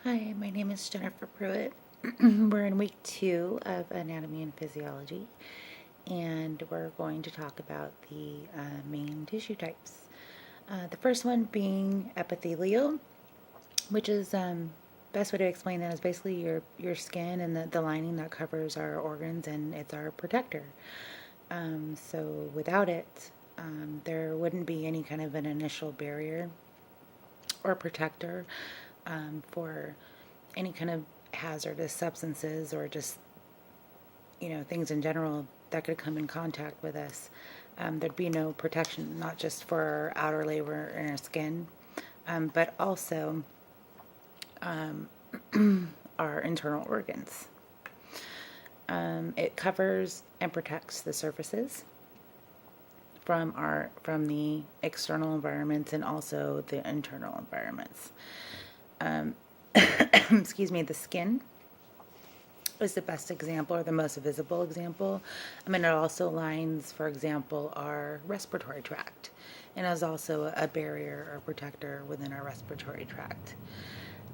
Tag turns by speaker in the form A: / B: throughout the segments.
A: Hi, my name is Jennifer Pruitt. We're in week 2 of Anatomy and Physiology, and we're going to talk about the main tissue types. The first one being epithelial, which is best way to explain that is basically your skin and the lining that covers our organs, and it's our protector. So without it, there wouldn't be any kind of an initial barrier or protector for any kind of hazardous substances or just things in general that could come in contact with us. There'd be no protection, not just for our outer layer and our skin, but also our internal organs. It covers and protects the surfaces from the external environments and also the internal environments. Excuse me, the skin is the best example or the most visible example. It also lines, for example, our respiratory tract and is also a barrier or protector within our respiratory tract.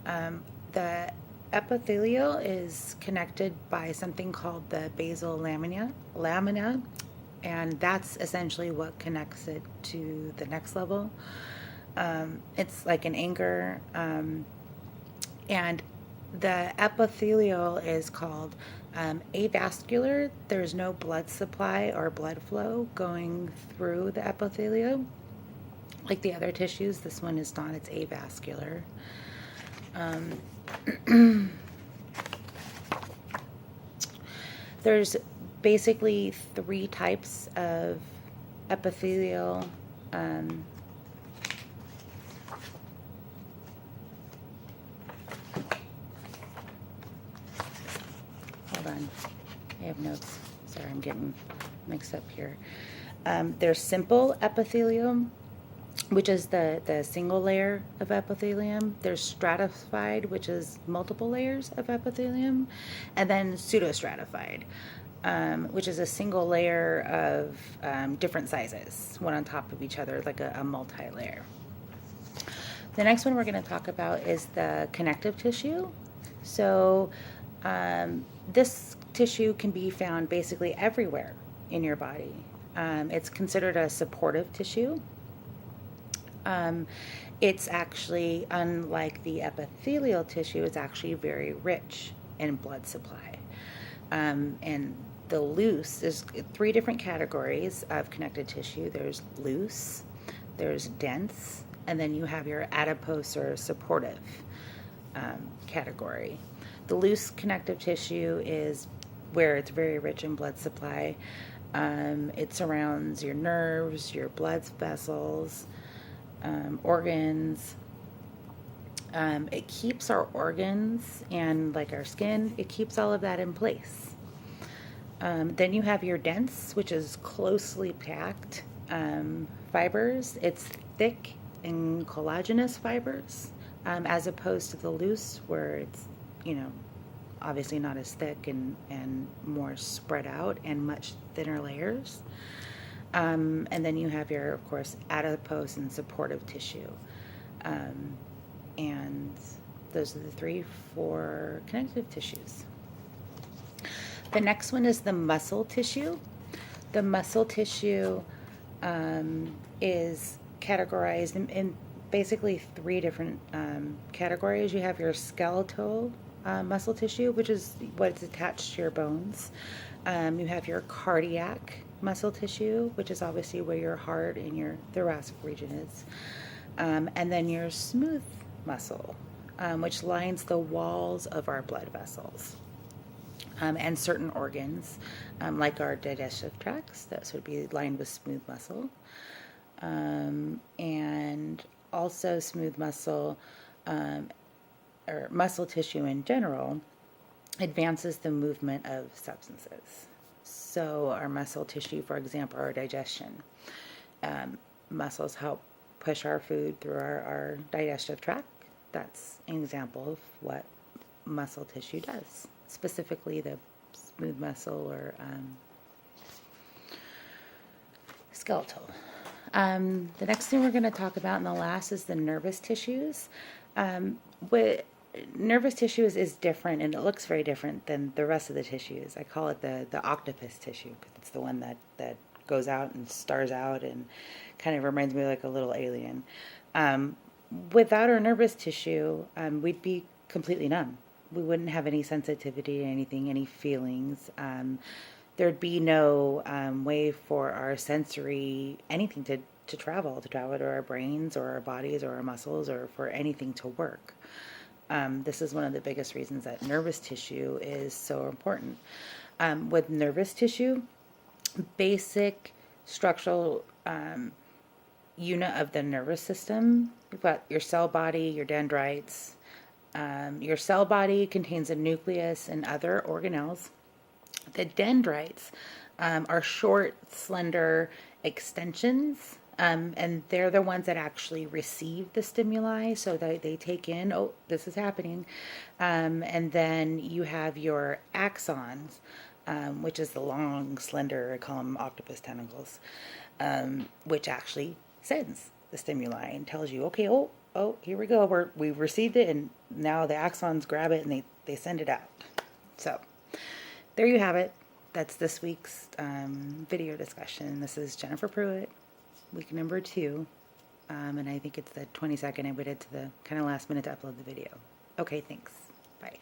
A: The epithelial is connected by something called the basal lamina, and that's essentially what connects it to the next level. It's like an anchor, and the epithelial is called avascular. There's no blood supply or blood flow going through the epithelium. Like the other tissues, this one is not, it's avascular. There's basically 3 types of epithelial. Hold on, I have notes. Sorry, I'm getting mixed up here. There's simple epithelium, which is the single layer of epithelium. There's stratified, which is multiple layers of epithelium, and then pseudostratified, which is a single layer of different sizes, one on top of each other, like a multi-layer. The next one we're going to talk about is the connective tissue. So this tissue can be found basically everywhere in your body. It's considered a supportive tissue. It's actually, unlike the epithelial tissue, it's actually very rich in blood supply. And the loose, there's 3 different categories of connective tissue. There's loose, there's dense, and then you have your adipose or supportive category. The loose connective tissue is where it's very rich in blood supply. It surrounds your nerves, your blood vessels, organs. It keeps our organs and like our skin, it keeps all of that in place. Then you have your dense, which is closely packed fibers. It's thick and collagenous fibers, as opposed to the loose, where it's, obviously not as thick and more spread out and much thinner layers. And then you have your, of course, adipose and supportive tissue. And those are the 3 for connective tissues. The next one is the muscle tissue. The muscle tissue is categorized in basically 3 different categories. You have your skeletal muscle tissue, which is what's attached to your bones. You have your cardiac muscle tissue, which is obviously where your heart and your thoracic region is. And then your smooth muscle, which lines the walls of our blood vessels. And certain organs, like our digestive tracts, that would be lined with smooth muscle. And also smooth muscle, or muscle tissue in general, advances the movement of substances. So our muscle tissue, for example, our digestion. Muscles help push our food through our digestive tract. That's an example of what muscle tissue does, specifically the smooth muscle or skeletal. The next thing we're going to talk about, and the last, is the nervous tissues. nervous tissue is different, and it looks very different than the rest of the tissues. I call it the octopus tissue because it's the one that goes out and stars out and kind of reminds me like a little alien. Um, Without our nervous tissue, we'd be completely numb. We wouldn't have any sensitivity to anything, any feelings. There'd be no way for our sensory anything to travel to our brains or our bodies or our muscles or for anything to work. This is one of the biggest reasons that nervous tissue is so important. With nervous tissue, basic structural unit of the nervous system, you've got your cell body, your dendrites. Your cell body contains a nucleus and other organelles. The dendrites are short, slender extensions, and they're the ones that actually receive the stimuli, so they take in, oh, this is happening. And then you have your axons, which is the long, slender, I call them octopus tentacles, which actually sends the stimuli and tells you, okay, oh, here we go. We've received it, and now the axons grab it and they send it out. So there you have it. That's this week's video discussion. This is Jennifer Pruitt, week number 2. And I think it's the 22nd I waited to the kind of last minute to upload the video. Okay, thanks. Bye.